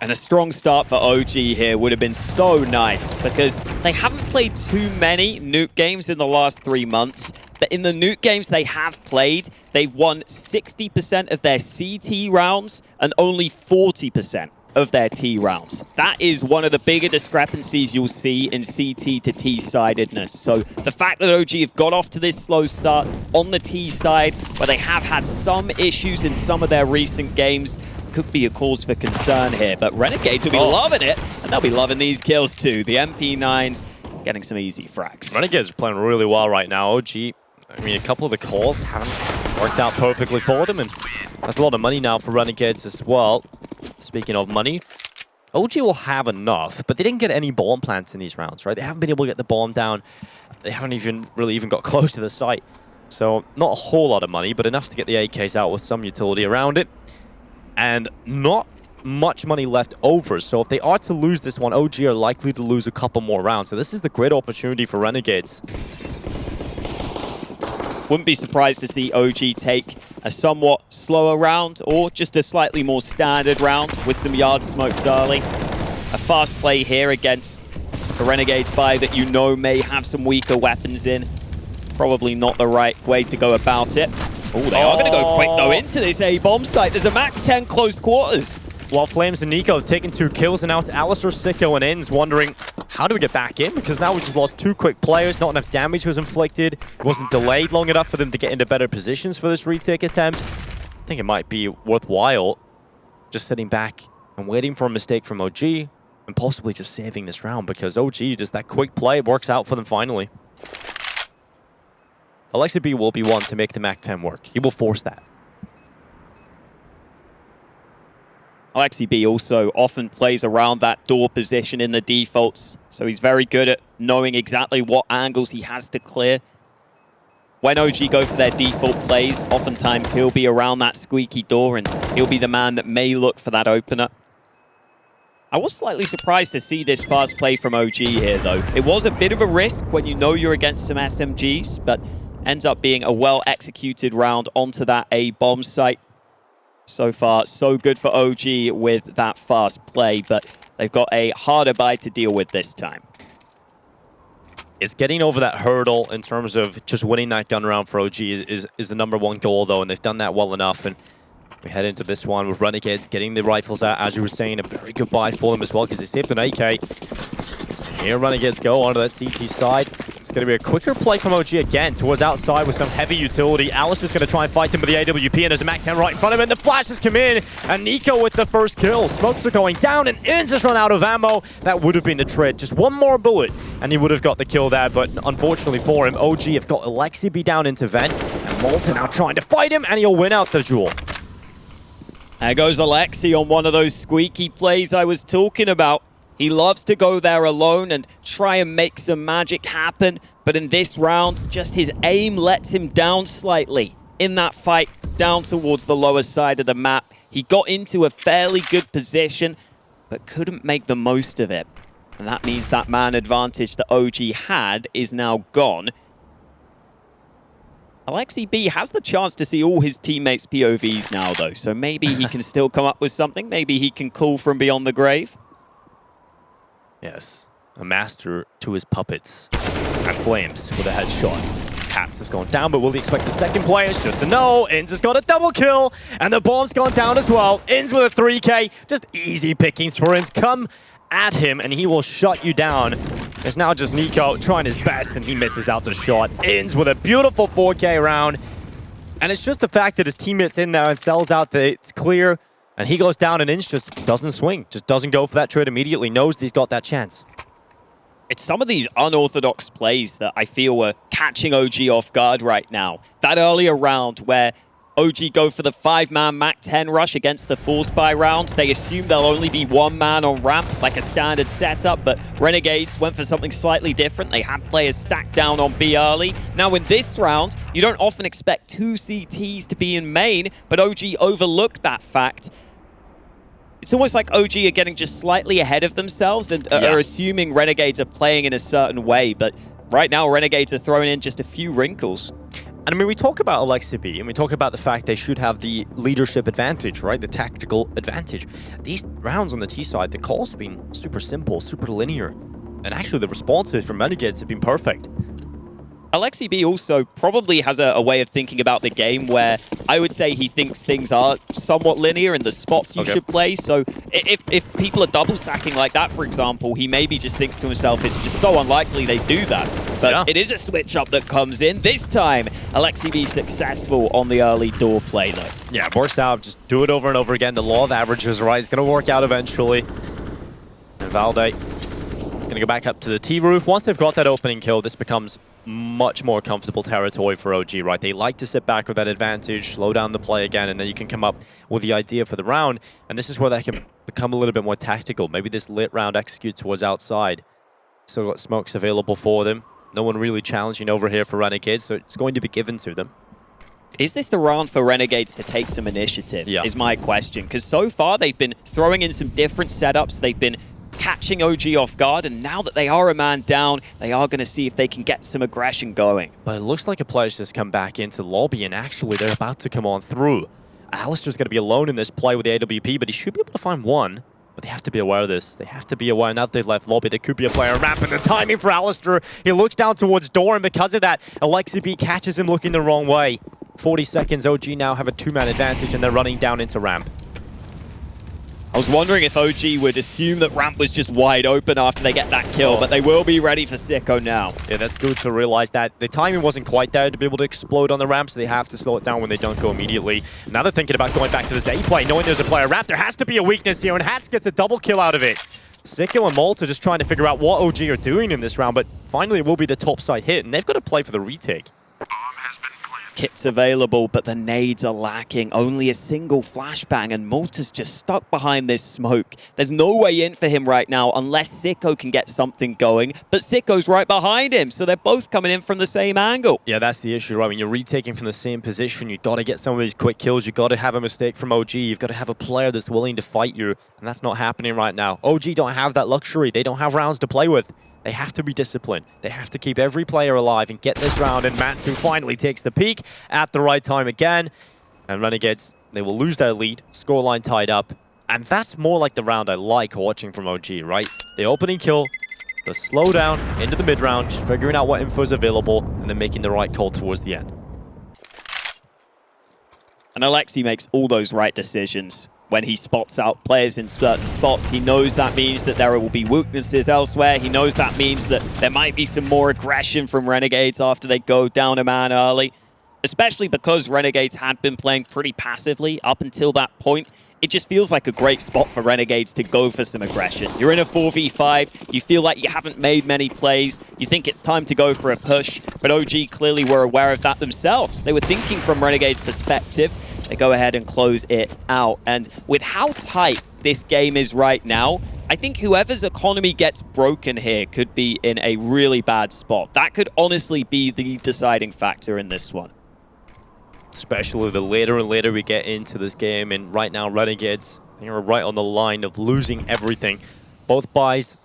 And a strong start for OG here would have been so nice because they haven't played too many Nuke games in the last 3 months. But in the Nuke games they have played, they've won 60% of their CT rounds and only 40% of their T rounds. That is one of the bigger discrepancies you'll see in CT to T-sidedness. So the fact that OG have got off to this slow start on the T side, where they have had some issues in some of their recent games, could be a cause for concern here. But Renegades will be loving it, and they'll be loving these kills too. The MP9s getting some easy frags. Renegades are playing really well right now. OG, I mean, a couple of the calls haven't worked out perfectly for them, and that's a lot of money now for Renegades as well. Speaking of money, OG will have enough, but they didn't get any bomb plants in these rounds, right? They haven't been able to get the bomb down. They haven't even got close to the site. So not a whole lot of money, but enough to get the AKs out with some utility around it. And not much money left over. So if they are to lose this one, OG are likely to lose a couple more rounds. So this is the great opportunity for Renegades. Wouldn't be surprised to see OG take a somewhat slower round or just a slightly more standard round with some yard smokes early. A fast play here against the Renegades buy that you know may have some weaker weapons in. Probably not the right way to go about it. Oh, they are going to go quick though into this A-bomb site. There's a Max 10 close quarters. While Flames and Nico have taken 2 kills, and now it's Alistair, Sicko, and Inns wondering, how do we get back in? Because now we just lost 2 quick players, not enough damage was inflicted. It wasn't delayed long enough for them to get into better positions for this retake attempt. I think it might be worthwhile just sitting back and waiting for a mistake from OG and possibly just saving this round, because OG, just that quick play works out for them finally. Alexi B will be one to make the Mac 10 work. He will force that. Alexi B also often plays around that door position in the defaults, so he's very good at knowing exactly what angles he has to clear. When OG go for their default plays, oftentimes he'll be around that squeaky door and he'll be the man that may look for that opener. I was slightly surprised to see this fast play from OG here, though. It was a bit of a risk when you know you're against some SMGs, but ends up being a well-executed round onto that A-bomb site. So far, so good for OG with that fast play, but they've got a harder buy to deal with this time. It's getting over that hurdle in terms of just winning that gun round for OG is the #1 goal, though, and they've done that well enough. And we head into this one with Renegades getting the rifles out, as you were saying, a very good buy for them as well, because they saved an AK. Here Renegades go onto that CT side. It's going to be a quicker play from OG again towards outside with some heavy utility. Alistair's going to try and fight him with the AWP, and there's a Mac 10 right in front of him, and the flashes come in, and Nico with the first kill. Smokes are going down, and Inns has run out of ammo. That would have been the trade. Just one more bullet, and he would have got the kill there, but unfortunately for him, OG have got Alexi B down into vent, and Malta now trying to fight him, and he'll win out the duel. There goes Alexi on one of those squeaky plays I was talking about. He loves to go there alone and try and make some magic happen, but in this round, just his aim lets him down slightly. In that fight, down towards the lower side of the map, he got into a fairly good position, but couldn't make the most of it. And that means that man advantage that OG had is now gone. Alexi B has the chance to see all his teammates' POVs now, though, so maybe he can still come up with something. Maybe he can call from beyond the grave. Yes, a master to his puppets. And Flames with a headshot. Cats has gone down, but will he expect the second player? It's just a no. Inns has got a double kill, and the bomb's gone down as well. Inns with a 3K. Just easy pickings for Inns. Come at him, and he will shut you down. It's now just Nico trying his best, and he misses out the shot. Inns with a beautiful 4K round. And it's just the fact that his teammate's in there and sells out that it's clear. And he goes down, and Inns just doesn't swing, just doesn't go for that trade immediately, knows that he's got that chance. It's some of these unorthodox plays that I feel are catching OG off guard right now. That earlier round where OG go for the 5-man Mac 10 rush against the 4-spy round. They assume there'll only be 1 man on ramp, like a standard setup, but Renegades went for something slightly different. They had players stacked down on B early. Now in this round, you don't often expect 2 CTs to be in main, but OG overlooked that fact. It's almost like OG are getting just slightly ahead of themselves and are assuming Renegades are playing in a certain way, but right now Renegades are throwing in just a few wrinkles. And I mean, we talk about Alexi B, and we talk about the fact they should have the leadership advantage, right? The tactical advantage. These rounds on the T side, the calls have been super simple, super linear. And actually the responses from Renegades have been perfect. Alexi B also probably has a way of thinking about the game where I would say he thinks things are somewhat linear in the spots you should play. So if people are double stacking like that, for example, he maybe just thinks to himself, it's just so unlikely they do that. But it is a switch up that comes in. This time, Alexi B successful on the early door play, though. Yeah, it works out. Just do it over and over again. The law of averages, right? It's going to work out eventually. And Valde is going to go back up to the T roof. Once they've got that opening kill, this becomes much more comfortable territory for OG, right? They like to sit back with that advantage, slow down the play again, and then you can come up with the idea for the round. And this is where they can become a little bit more tactical. Maybe this lit round execute towards outside. Still got smokes available for them. No one really challenging over here for Renegades, so it's going to be given to them. Is this the round for Renegades to take some initiative, is my question. Because so far, they've been throwing in some different setups. They've been catching OG off guard, and now that they are a man down, they are going to see if they can get some aggression going. But it looks like a player's just come back into the lobby, and actually they're about to come on through. Alistair's going to be alone in this play with the AWP, but he should be able to find one. But they have to be aware of this. They have to be aware. Now that they've left lobby, there could be a player ramp, and the timing for Alistair, he looks down towards door, and because of that, Alexi catches him looking the wrong way. 40 seconds, OG now have a two-man advantage, and they're running down into ramp. I was wondering if OG would assume that ramp was just wide open after they get that kill, but they will be ready for Sicko now. Yeah, that's good to realize that the timing wasn't quite there to be able to explode on the ramp, so they have to slow it down when they don't go immediately. Now they're thinking about going back to this A play, knowing there's a player ramp. There has to be a weakness here, and Hats gets a double kill out of it. Sicko and Malta just trying to figure out what OG are doing in this round, but finally it will be the top side hit, and they've got to play for the retake. Kits available, but the nades are lacking. Only a single flashbang, and Malta's just stuck behind this smoke. There's no way in for him right now unless Sicko can get something going, but Sicko's right behind him, so they're both coming in from the same angle. Yeah, that's the issue, right? When you're retaking from the same position, you've got to get some of these quick kills. You've got to have a mistake from OG. You've got to have a player that's willing to fight you, and that's not happening right now. OG don't have that luxury. They don't have rounds to play with. They have to be disciplined. They have to keep every player alive and get this round. And Matsu finally takes the peak at the right time again. And Renegades, they will lose their lead. Scoreline tied up. And that's more like the round I like watching from OG, right? The opening kill, the slowdown into the mid-round, just figuring out what info is available, and then making the right call towards the end. And Alexi makes all those right decisions. When he spots out players in certain spots, he knows that means that there will be weaknesses elsewhere. He knows that means that there might be some more aggression from Renegades after they go down a man early. Especially because Renegades had been playing pretty passively up until that point. It just feels like a great spot for Renegades to go for some aggression. You're in a 4v5, you feel like you haven't made many plays, you think it's time to go for a push, but OG clearly were aware of that themselves. They were thinking from Renegades' perspective. They go ahead and close it out. And with how tight this game is right now, I think whoever's economy gets broken here could be in a really bad spot. That could honestly be the deciding factor in this one. Especially the later and later we get into this game, and right now Renegades, they are right on the line of losing everything. Both buys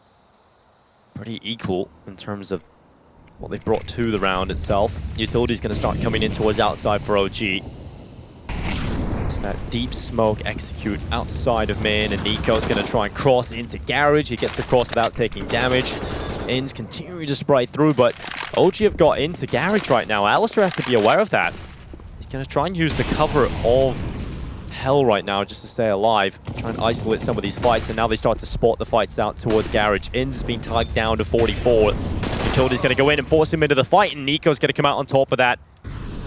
pretty equal in terms of what they've brought to the round itself. Utility's going to start coming in towards outside for OG. That deep smoke execute outside of main, and Nico's going to try and cross into garage. He gets the cross without taking damage. Ins continue to spray through, but OG have got into garage right now. Alistair has to be aware of that. He's going to try and use the cover of hell right now just to stay alive. Try and isolate some of these fights, and now they start to spot the fights out towards garage. Ins is being tagged down to 44. Utility's going to go in and force him into the fight, and Nico's going to come out on top of that.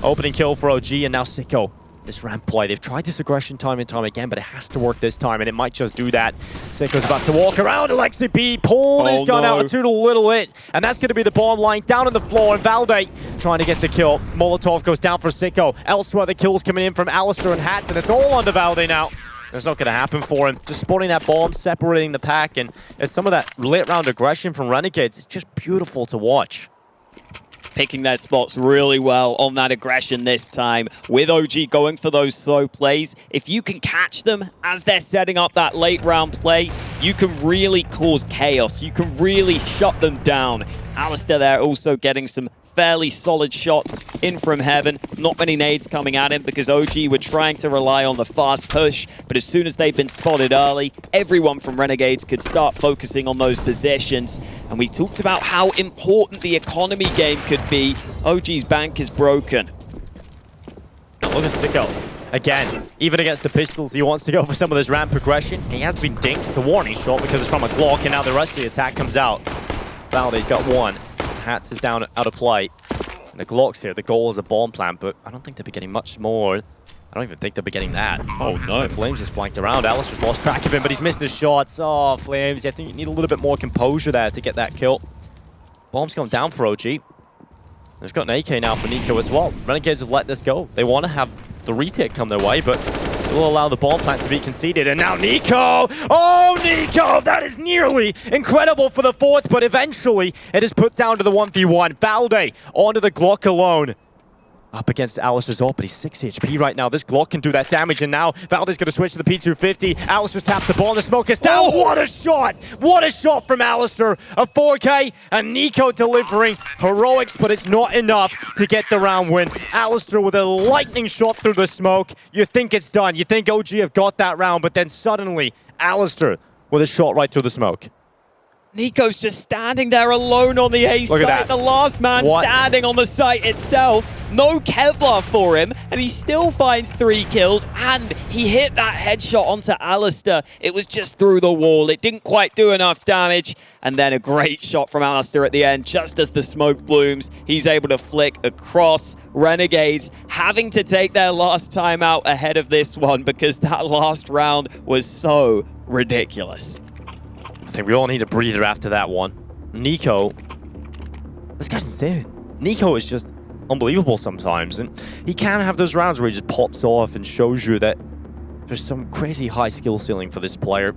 Opening kill for OG, and now Sicko. This ramp play, they've tried this aggression time and time again, but it has to work this time, and it might just do that. Sicko's about to walk around. Alexi B pulled his gun out too little it, and that's going to be the bomb line down on the floor, and Valde trying to get the kill. Molotov goes down for Sicko. Elsewhere, the kills coming in from Alistair and Hats, and it's all under Valde now. It's not going to happen for him. Just spotting that bomb, separating the pack, and it's some of that late round aggression from Renegades. It's just beautiful to watch. Picking their spots really well on that aggression this time, with OG going for those slow plays. If you can catch them as they're setting up that late round play, you can really cause chaos. You can really shut them down. Alistair there also getting some fairly solid shots in from heaven. Not many nades coming at him because OG were trying to rely on the fast push, but as soon as they've been spotted early, everyone from Renegades could start focusing on those positions. And we talked about how important the economy game could be. OG's bank is broken. Look at Sicko. Again, even against the pistols, he wants to go for some of this ramp progression. He has been dinked. It's a warning shot because it's from a Glock, and now the rest of the attack comes out. Valde's got one. Hats is down out of play. And the Glock's here. The goal is a bomb plant, but I don't think they'll be getting much more. I don't even think they'll be getting that. Oh no. And Flames is flanked around. Alistair's lost track of him, but he's missed his shots. Oh, Flames, I think you need a little bit more composure there to get that kill. Bomb's gone down for OG. There's got an AK now for Nico as well. Renegades have let this go. They want to have the retake come their way, but it will allow the bomb plant to be conceded. And now Nico! Oh, Nico! That is nearly incredible for the fourth, but eventually it is put down to the 1v1. Valde onto the Glock alone. Up against Alistair's ult, but he's 6 HP right now. This Glock can do that damage, and now Valde's going to switch to the P250. Alistair's tapped the ball, and the smoke is down. Oh! What a shot! What a shot from Alistair! A 4K, and Nico delivering heroics, but it's not enough to get the round win. Alistair with a lightning shot through the smoke. You think it's done. You think OG have got that round, but then suddenly, Alistair with a shot right through the smoke. Nico's just standing there alone on the A Look at site. that. The last man standing on the site itself. No Kevlar for him, and he still finds 3 kills, and he hit that headshot onto Alistair. It was just through the wall. It didn't quite do enough damage, and then a great shot from Alistair at the end. Just as the smoke blooms, he's able to flick across. Renegades having to take their last time out ahead of this one because that last round was so ridiculous. I think we all need a breather after that one. Nico, this guy's insane. Nico is just unbelievable sometimes, and he can have those rounds where he just pops off and shows you that there's some crazy high skill ceiling for this player.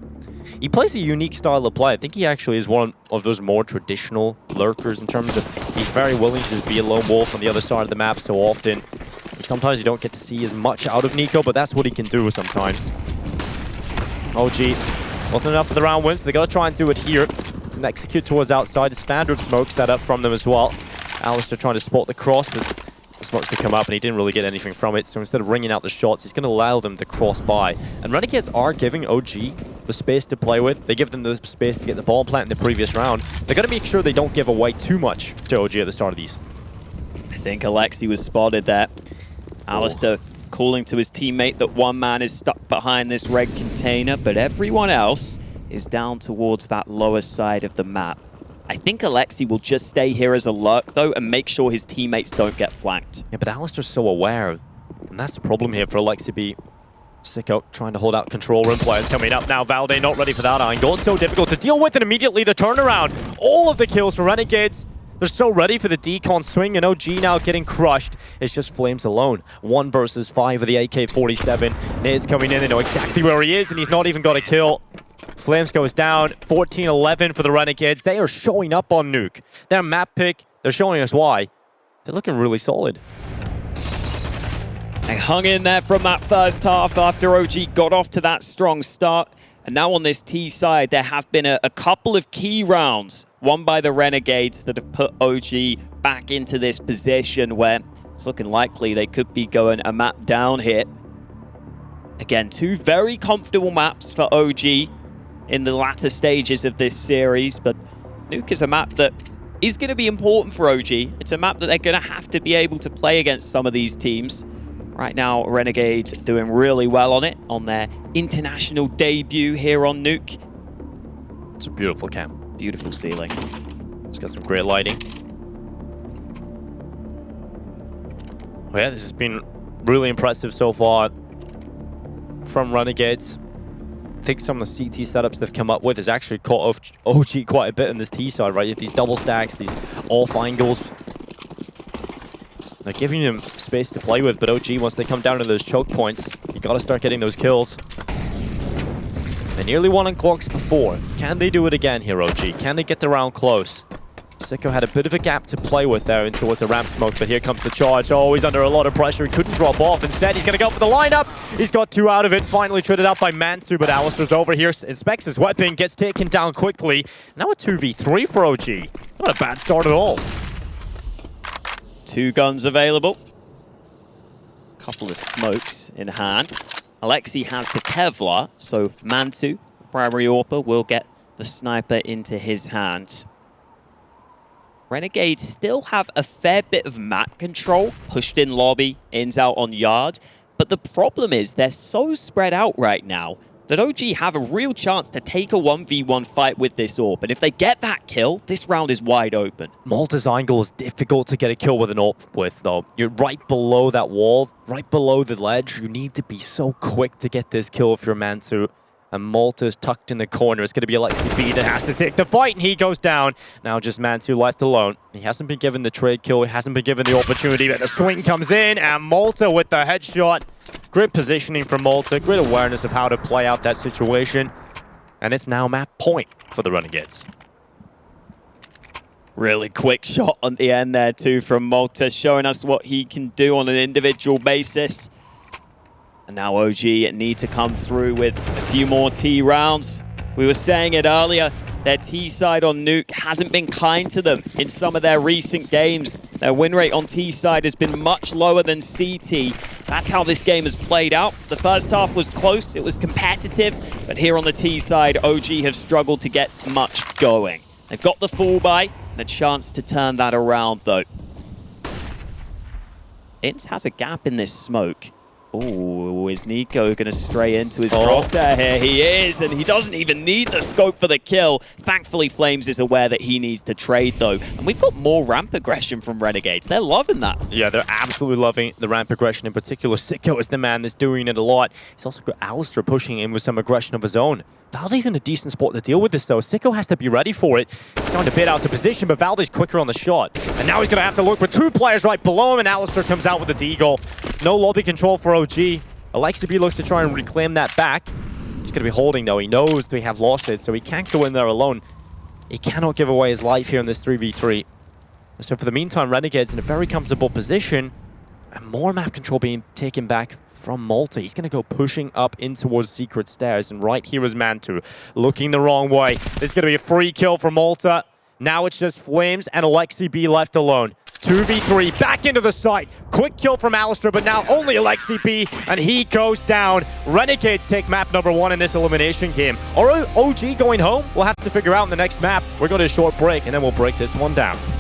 He plays a unique style of play. I think he actually is one of those more traditional lurkers in terms of he's very willing to just be a lone wolf on the other side of the map so often. Sometimes you don't get to see as much out of Nico, but that's what he can do sometimes. OG. Wasn't enough for the round win, so they got to try and do it here. And execute towards outside. A standard smoke set up from them as well. Alistair trying to spot the cross, but the smokes to come up, and he didn't really get anything from it. So instead of ringing out the shots, he's going to allow them to cross by. And Renegades are giving OG the space to play with. They give them the space to get the bomb plant in the previous round. They're going to make sure they don't give away too much to OG at the start of these. I think Alexi was spotted there. Alistair calling to his teammate that one man is stuck behind this red container, but everyone else is down towards that lower side of the map. I think Alexi will just stay here as a lurk, though, and make sure his teammates don't get flanked. Yeah, but Alistair's so aware, and that's the problem here for Alexi B. Sicko trying to hold out control room. Players coming up now. Valde not ready for that angle. It's so difficult to deal with, and immediately the turnaround. All of the kills for Renegades. They're so ready for the decon swing, and OG now getting crushed. It's just Flames alone. 1 versus 5 with the AK-47. Nade's coming in. They know exactly where he is, and he's not even got a kill. Flames goes down. 14-11 for the Renegades. They are showing up on Nuke. Their map pick, they're showing us why. They're looking really solid. They hung in there from that first half after OG got off to that strong start. And now on this T side, there have been a couple of key rounds won by the Renegades that have put OG back into this position where it's looking likely they could be going a map down here. Again, 2 very comfortable maps for OG in the latter stages of this series, but Nuke is a map that is going to be important for OG. It's a map that they're going to have to be able to play against some of these teams. Right now, Renegades doing really well on it, on their international debut here on Nuke. It's a beautiful camp. Beautiful ceiling. It's got some great lighting. Well, yeah, this has been really impressive so far from Renegades. I think some of the CT setups they've come up with has actually caught off OG quite a bit on this T side, right? You have these double stacks, these off angles. They're giving them space to play with, but OG, once they come down to those choke points, you got to start getting those kills. They nearly won on clocks before. Can they do it again here, OG? Can they get the round close? Sicko had a bit of a gap to play with there into towards the ramp smoke, but here comes the charge. Oh, he's under a lot of pressure. He couldn't drop off. Instead, he's going to go for the lineup. He's got 2 out of it. Finally traded out by Mansu, but Alistair's over here. Inspects his weapon, gets taken down quickly. Now a 2v3 for OG. Not a bad start at all. 2 guns available. Couple of smokes in hand. Alexi has the Kevlar, so Mantu, primary AWPer, will get the sniper into his hands. Renegades still have a fair bit of map control, pushed in lobby, ins out on yard, but the problem is they're so spread out right now that OG have a real chance to take a 1v1 fight with this AWP, and if they get that kill, this round is wide open. Malta's angle is difficult to get a kill with an AWP with, though. You're right below that wall, right below the ledge. You need to be so quick to get this kill if you're Mansu. And Malta's tucked in the corner. It's going to be LXCB that has to take the fight, and he goes down. Now just Man2 left alone. He hasn't been given the trade kill. He hasn't been given the opportunity, but the swing comes in, and Malta with the headshot. Great positioning from Malta. Great awareness of how to play out that situation. And it's now map point for the Renegades. Really quick shot on the end there too from Malta, showing us what he can do on an individual basis. And now OG need to come through with a few more T rounds. We were saying it earlier, their T side on Nuke hasn't been kind to them in some of their recent games. Their win rate on T side has been much lower than CT. That's how this game has played out. The first half was close, it was competitive, but here on the T side, OG have struggled to get much going. They've got the full buy and a chance to turn that around though. Ince has a gap in this smoke. Oh, is Nico going to stray into his crosshair here? He is, and he doesn't even need the scope for the kill. Thankfully, Flames is aware that he needs to trade, though. And we've got more ramp aggression from Renegades. They're loving that. Yeah, they're absolutely loving the ramp aggression in particular. Sicko is the man that's doing it a lot. He's also got Alistair pushing in with some aggression of his own. Valde's in a decent spot to deal with this, though. Sicko has to be ready for it. He's going to bid out to position, but Valde's quicker on the shot. And now he's going to have to look for two players right below him, and Alistair comes out with the deagle. No lobby control for OG. LXCB looks to try and reclaim that back. He's going to be holding, though. He knows they have lost it, so he can't go in there alone. He cannot give away his life here in this 3v3. So for the meantime, Renegades in a very comfortable position, and more map control being taken back from Malta. He's going to go pushing up in towards Secret Stairs, and right here is Man2, looking the wrong way. There's going to be a free kill for Malta. Now it's just Flames and LXCB left alone. 2v3, back into the site. Quick kill from Alistair, but now only LXCB, and he goes down. Renegades take map number 1 in this elimination game. Are OG going home? We'll have to figure out in the next map. We're going to a short break, and then we'll break this one down.